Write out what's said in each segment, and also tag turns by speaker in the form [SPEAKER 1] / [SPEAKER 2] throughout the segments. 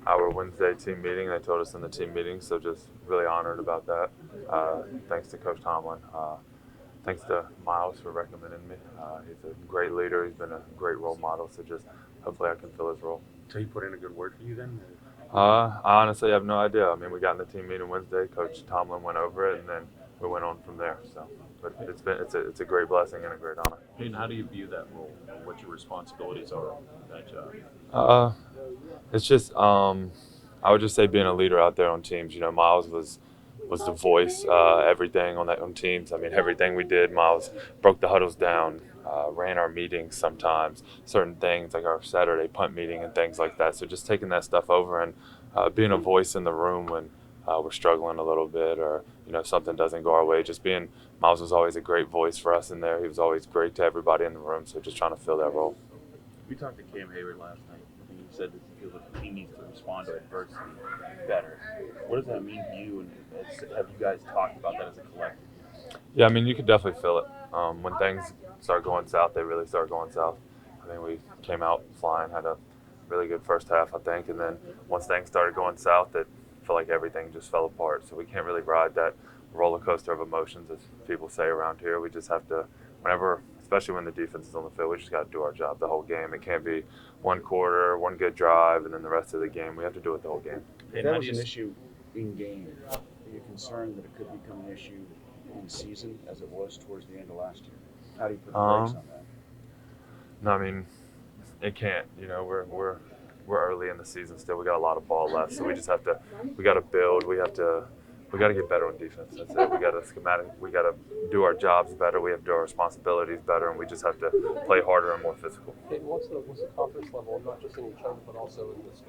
[SPEAKER 1] our Wednesday team meeting. They told us in the team meeting, so just really honored about that. Thanks to Coach Tomlin. Thanks to Miles for recommending me. He's a great leader. He's been a great role model, so just hopefully I can fill his role.
[SPEAKER 2] So he put in a good word for you then?
[SPEAKER 1] I honestly have no idea. I mean, we got in the team meeting Wednesday. Coach Tomlin went over it, and then we went on from there. So, but it's a great blessing and a great honor.
[SPEAKER 2] And how do you view that role? What your responsibilities are in that job?
[SPEAKER 1] It's just I would just say being a leader out there on teams. You know, Miles was the voice, everything on teams. I mean, everything we did, Miles broke the huddles down, ran our meetings sometimes, certain things like our Saturday punt meeting and things like that. So just taking that stuff over and being a voice in the room when we're struggling a little bit or, you know, something doesn't go our way. Miles was always a great voice for us in there. He was always great to everybody in the room. So just trying to fill that role.
[SPEAKER 2] We talked to Cam Hayward last night, and he said that he feels like the team needs to respond to adversity better. What does that mean to you, and have you guys talked about that as a collective?
[SPEAKER 1] Yeah, I mean, you could definitely feel it. When things start going south, they really start going south. I mean, we came out flying, had a really good first half, I think, and then once things started going south, it felt like everything just fell apart. So we can't really ride that roller coaster of emotions, as people say around here. We just have to, especially when the defense is on the field, we just got to do our job the whole game. It can't be one quarter, one good drive, and then the rest of the game. We have to do it the whole game.
[SPEAKER 3] If that was an issue in game, are you concerned that it could become an issue in season as it was towards the end of last year? How do you put the brakes on that?
[SPEAKER 1] No, I mean, it can't. You know, we're early in the season still. We got a lot of ball left, so we got to build. We got to get better on defense. That's it. We got to do our jobs better. We have to do our responsibilities better, and we just have to play harder and more physical.
[SPEAKER 4] Hey, what's the confidence level, not just in each other, but also in this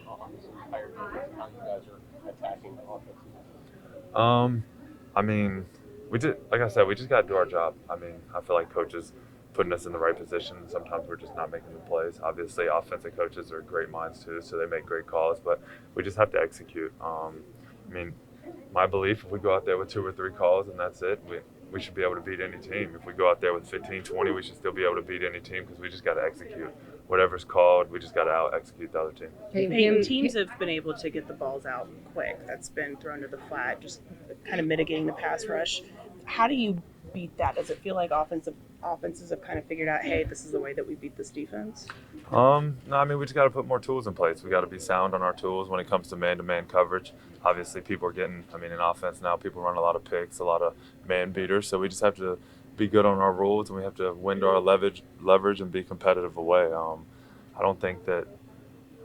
[SPEAKER 4] on this entire defense and how you guys are attacking the offense?
[SPEAKER 1] I mean, like I said, we just got to do our job. I mean, I feel like coaches putting us in the right position. Sometimes we're just not making the plays. Obviously, offensive coaches are great minds too, so they make great calls, but we just have to execute. I mean, my belief, if we go out there with 2 or 3 calls and that's it, we should be able to beat any team. If we go out there with 15, 20, we should still be able to beat any team because we just got to execute. Whatever's called, we just got to out-execute the other team.
[SPEAKER 5] Teams have been able to get the balls out quick. That's been thrown to the flat, just kind of mitigating the pass rush. How do you beat that? Does it feel like offenses have kind of figured out, hey, this is the way that we beat this defense?
[SPEAKER 1] No, I mean, we just got to put more tools in place. We got to be sound on our tools when it comes to man-to-man coverage. Obviously, people are in offense now, people run a lot of picks, a lot of man beaters. So we just have to be good on our rules, and we have to win to our leverage and be competitive away. I don't think that,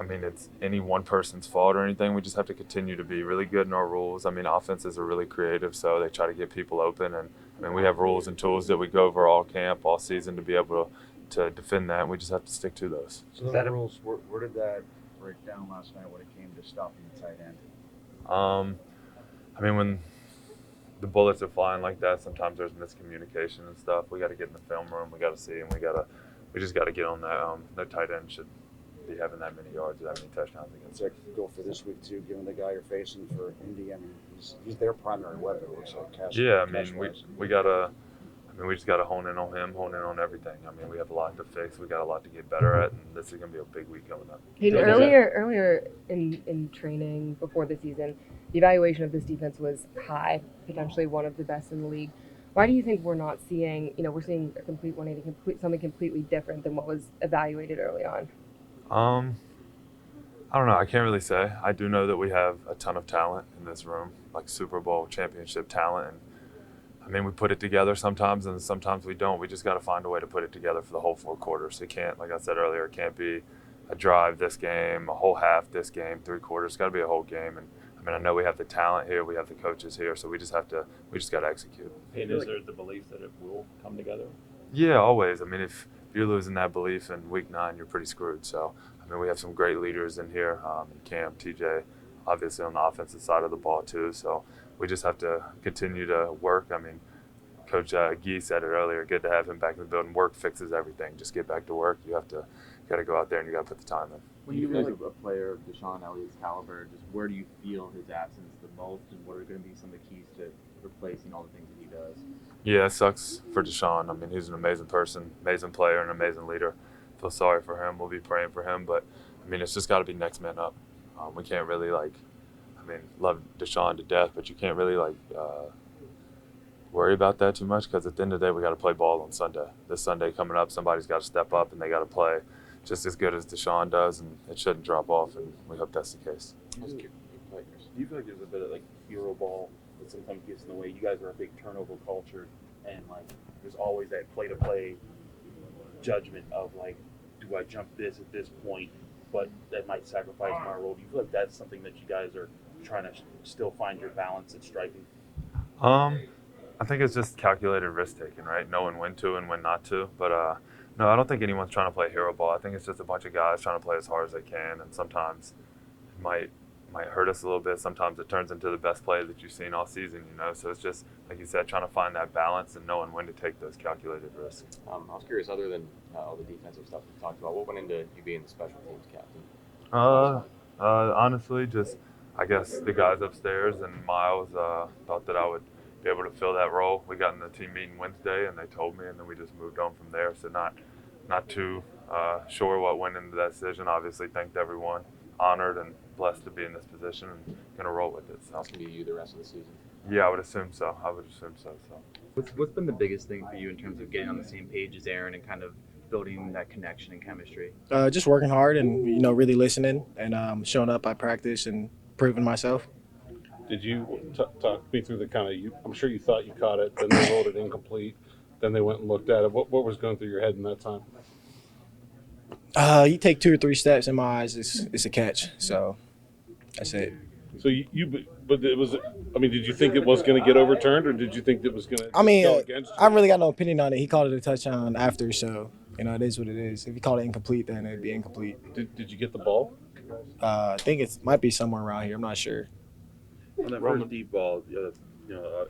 [SPEAKER 1] it's any one person's fault or anything. We just have to continue to be really good in our rules. Offenses are really creative, so they try to get people open. And we have rules and tools that we go over all camp, all season to be able to defend that. And we just have to stick to those.
[SPEAKER 3] So the rules, where did that break down last night when it came to stopping the tight end?
[SPEAKER 1] When the bullets are flying like that, sometimes there's miscommunication and stuff. We got to get in the film room. We got to see, and we just got to get on that. Their tight end should be having that many yards, that many touchdowns against.
[SPEAKER 3] It's like go for this week too, given the guy you're facing for Indy. He's their primary weapon. It looks like.
[SPEAKER 1] We just got to hone in on him, hone in on everything. We have a lot to fix. We got a lot to get better at, and this is going to be a big week coming up.
[SPEAKER 6] Earlier in training before the season, the evaluation of this defense was high, potentially one of the best in the league. Why do you think we're not seeing, we're seeing a complete 180, something completely different than what was evaluated early on?
[SPEAKER 1] I don't know. I can't really say. I do know that we have a ton of talent in this room, like Super Bowl championship talent. And we put it together sometimes, and sometimes we don't. We just got to find a way to put it together for the whole 4 quarters. It can't, like I said earlier, it can't be a drive this game, a whole half this game, 3 quarters. It's got to be a whole game. And I know we have the talent here, we have the coaches here, so we just got to execute.
[SPEAKER 2] And is there the belief that it will come together?
[SPEAKER 1] Yeah, always. If you're losing that belief in week 9, you're pretty screwed. So, we have some great leaders in here, Cam, TJ, obviously on the offensive side of the ball too. So we just have to continue to work. Coach Gee said it earlier, good to have him back in the building. Work fixes everything. Just get back to work. You got to go out there and you got to put the time in.
[SPEAKER 7] When you look at a player of Deshaun Elliott's caliber, just where do you feel his absence the most, and what are going to be some of the keys to replacing all the things that he does?
[SPEAKER 1] Yeah, it sucks for Deshaun. He's an amazing person, amazing player, and amazing leader. Feel sorry for him. We'll be praying for him, but it's just got to be next man up. We can't really love Deshaun to death, but you can't really worry about that too much because at the end of the day, we got to play ball on Sunday. This Sunday coming up, somebody's got to step up and they got to play just as good as Deshaun does, and it shouldn't drop off, and we hope that's the case.
[SPEAKER 2] Do you feel like there's a bit of hero ball that sometimes gets in the way? You guys are a big turnover culture, and there's always that play-to-play judgment of do I jump this at this point, but that might sacrifice my role. Do you feel like that's something that you guys are trying to still find your balance at striking?
[SPEAKER 1] I think it's just calculated risk taking, right? Knowing when to and when not to. But no, I don't think anyone's trying to play hero ball. I think it's just a bunch of guys trying to play as hard as they can, and sometimes it might hurt us a little bit. Sometimes it turns into the best play that you've seen all season, So it's just, like you said, trying to find that balance and knowing when to take those calculated risks.
[SPEAKER 8] I was curious, other than all the defensive stuff we talked about, what went into you being the special teams captain?
[SPEAKER 1] Honestly, just I guess the guys upstairs and Miles thought that I would be able to fill that role. We got in the team meeting Wednesday, and they told me, and then we just moved on from there. So not too sure what went into that decision. Obviously, thanked everyone, honored and blessed to be in this position, and gonna roll with it. So
[SPEAKER 8] It's gonna be you the rest of the season.
[SPEAKER 1] Yeah, I would assume so. So.
[SPEAKER 7] What's been the biggest thing for you in terms of getting on the same page as Aaron and kind of building that connection and chemistry?
[SPEAKER 9] Just working hard and really listening and showing up at practice and proving myself.
[SPEAKER 10] Did you talk me through the kind of? I'm sure you thought you caught it, then they rolled it incomplete, then they went and looked at it. What was going through your head in that time?
[SPEAKER 9] You take 2 or 3 steps in my eyes, it's a catch. So that's it.
[SPEAKER 10] So but it was. I mean, did you think it was going to get overturned, or did you think it was going to? Go against you?
[SPEAKER 9] I really got no opinion on it. He called it a touchdown after, so it is what it is. If he called it incomplete, then it'd be incomplete.
[SPEAKER 10] Did you get the ball?
[SPEAKER 9] I think it might be somewhere around here. I'm not sure.
[SPEAKER 2] On that first deep ball,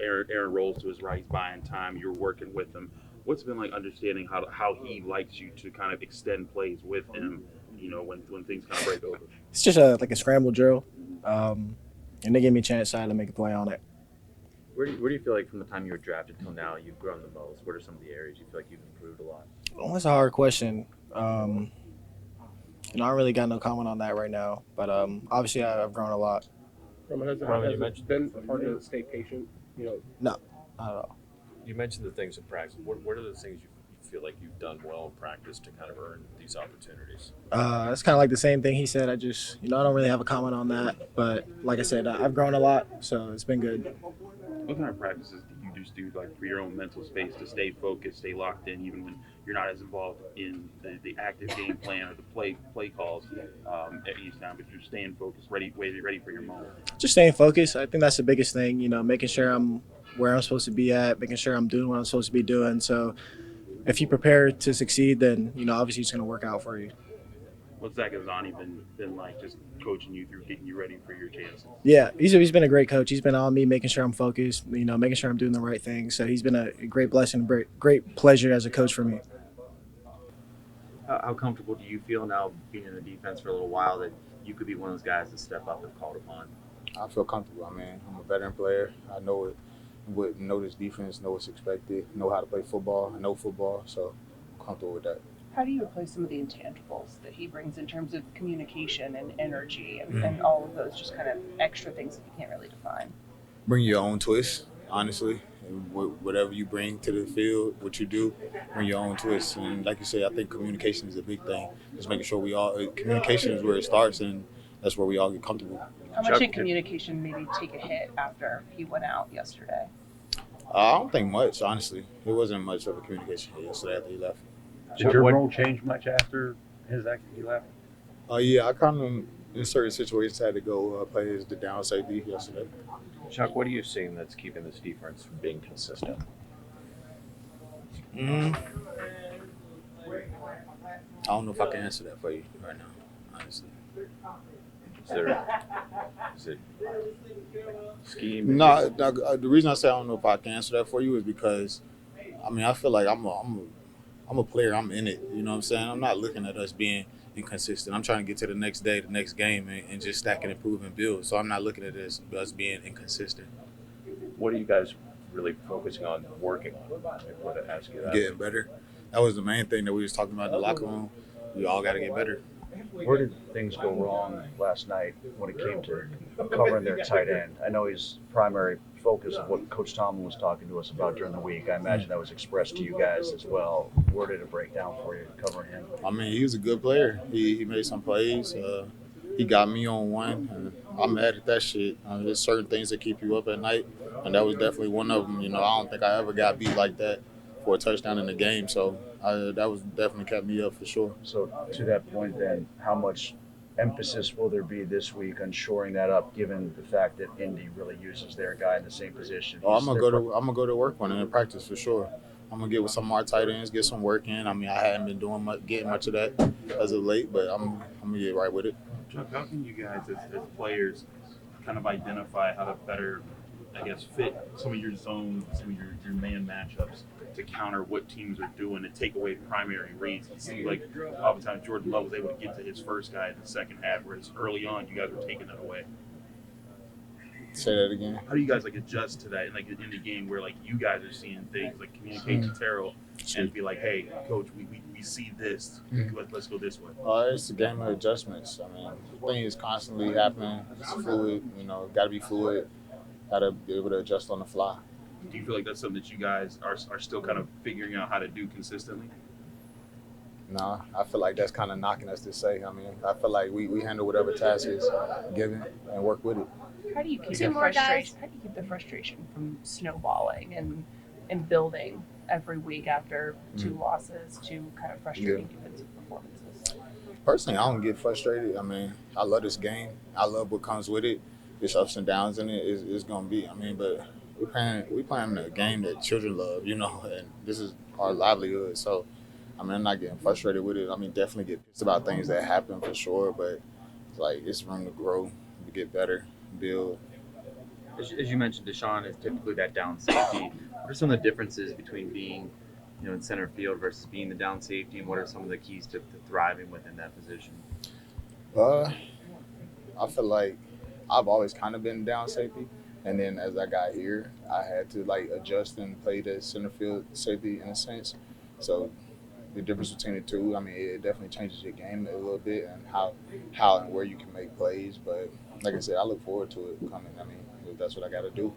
[SPEAKER 2] Aaron rolls to his right, he's buying time. You're working with him. What's it been like understanding how he likes you to kind of extend plays with him? When things kind of break over.
[SPEAKER 9] It's just like a scramble drill, and they gave me a chance to make a play on it.
[SPEAKER 7] Where do you feel like from the time you were drafted till now you've grown the most? What are some of the areas you feel like you've improved a lot?
[SPEAKER 9] Well, that's a hard question. I don't really got no comment on that right now, but obviously I've grown a lot.
[SPEAKER 4] Roman, has it been hard to stay patient?
[SPEAKER 9] No, not at all.
[SPEAKER 11] You mentioned the things in practice. What are the things you feel like you've done well in practice to kind of earn these opportunities?
[SPEAKER 9] It's kind of like the same thing he said. I just, I don't really have a comment on that. But like I said, I've grown a lot, so it's been good.
[SPEAKER 2] What kind of practices do you just do for your own mental space to stay focused, stay locked in, even when you're not as involved in the active game plan or the play calls at each time, but you're staying focused, ready for your moment? Just
[SPEAKER 9] staying focused. I think that's the biggest thing, making sure I'm where I'm supposed to be at, making sure I'm doing what I'm supposed to be doing. So if you prepare to succeed, then, obviously it's going to work out for you.
[SPEAKER 2] What's Zach Azzani been like, just coaching you through getting you ready for your chances?
[SPEAKER 9] Yeah, he's been a great coach. He's been on me, making sure I'm focused, making sure I'm doing the right thing. So he's been a great blessing, great pleasure as a coach for me.
[SPEAKER 7] How comfortable do you feel now being in the defense for a little while that you could be one of those guys to step up if called upon?
[SPEAKER 12] I feel comfortable. I'm a veteran player. I know it. Know this defense, know what's expected, know how to play football. I know football, so I'm comfortable with that.
[SPEAKER 5] How do you replace some of the intangibles that he brings in terms of communication and energy and all of those just kind of extra things that you can't really define?
[SPEAKER 12] Bring your own twist, honestly. Whatever you bring to the field, what you do, bring your own twist. And like you say, I think communication is a big thing. Just making sure communication is where it starts, and that's where we all get comfortable.
[SPEAKER 5] How much did communication maybe take a hit after he went out yesterday?
[SPEAKER 12] I don't think much, honestly. It wasn't much of a communication hit yesterday after he left.
[SPEAKER 3] Did your role change much after he left?
[SPEAKER 12] Yeah, I kind of, in certain situations, had to go play as the down safety yesterday.
[SPEAKER 11] Chuck, what are you seeing that's keeping this defense from being consistent?
[SPEAKER 12] I don't know if I can answer that for you right now, honestly.
[SPEAKER 11] Is it scheme?
[SPEAKER 12] No, the reason I say I don't know if I can answer that for you is because, I feel like I'm a player. I'm in it. You know what I'm saying? I'm not looking at us being inconsistent. I'm trying to get to the next day, the next game, and just stack and improve and build. So I'm not looking at this as being inconsistent.
[SPEAKER 11] What are you guys really focusing on working on? I want to ask you that.
[SPEAKER 12] Getting better. That was the main thing that we was talking about in the locker room. We all got to get better.
[SPEAKER 3] Where did things go wrong last night when it came to covering their tight end? I know he's primary focus of what Coach Tomlin was talking to us about during the week. I imagine that was expressed to you guys as well. Where did it break down for you covering him?
[SPEAKER 12] I mean, he was a good player. He made some plays. He got me on one, and I'm mad at that shit. There's certain things that keep you up at night, and that was definitely one of them. You know, I don't think I ever got beat like that for a touchdown in the game, so that was definitely kept me up for sure.
[SPEAKER 3] So to that point then, how much emphasis will there be this week on shoring that up, given the fact that Indy really uses their guy in the same position?
[SPEAKER 12] I'm gonna go to work on it in practice for sure. I'm gonna get with some of our tight ends, get some work in. I mean, I haven't been getting much of that as of late, but I'm gonna get right with it.
[SPEAKER 2] Chuck, how can you guys as players kind of identify how to better, I guess, fit some of your zones, some of your man matchups to counter what teams are doing and take away primary reads? It seems like oftentimes Jordan Love was able to get to his first guy in the second half, whereas early on you guys were taking that away.
[SPEAKER 12] Say that again.
[SPEAKER 2] How do you guys adjust to that in the game where you guys are seeing things like communicate to Terrell and be like, hey, coach, we see this. Let's go this way.
[SPEAKER 12] It's a game of adjustments. I mean, things constantly happening. It's fluid. You know, got to be fluid. Got to be able to adjust on the fly.
[SPEAKER 2] Do you feel like that's something that you guys are still kind of figuring out how to do consistently?
[SPEAKER 12] No, I feel like that's kind of knocking us to say. I mean, I feel like we handle whatever task is given and work with it.
[SPEAKER 5] How do you keep the frustration? How do you keep the frustration from snowballing and building every week after two losses to kind of frustrating defensive performances?
[SPEAKER 12] Personally, I don't get frustrated. I mean, I love this game. I love what comes with it. There's ups and downs in it. It's gonna be. I mean, but we playing a game that children love, you know, and this is our livelihood. So, I mean, I'm not getting frustrated with it. I mean, definitely get pissed about things that happen for sure, but it's room to grow, to get better, build.
[SPEAKER 7] As you mentioned, Deshaun is typically that down safety. What are some of the differences between being, in center field versus being the down safety, and what are some of the keys to thriving within that position?
[SPEAKER 12] I feel like I've always kind of been down safety, and then as I got here, I had to adjust and play the center field safety in a sense. So the difference between the two, I mean, it definitely changes your game a little bit and how and where you can make plays. But like I said, I look forward to it coming. I mean, that's what I got to do.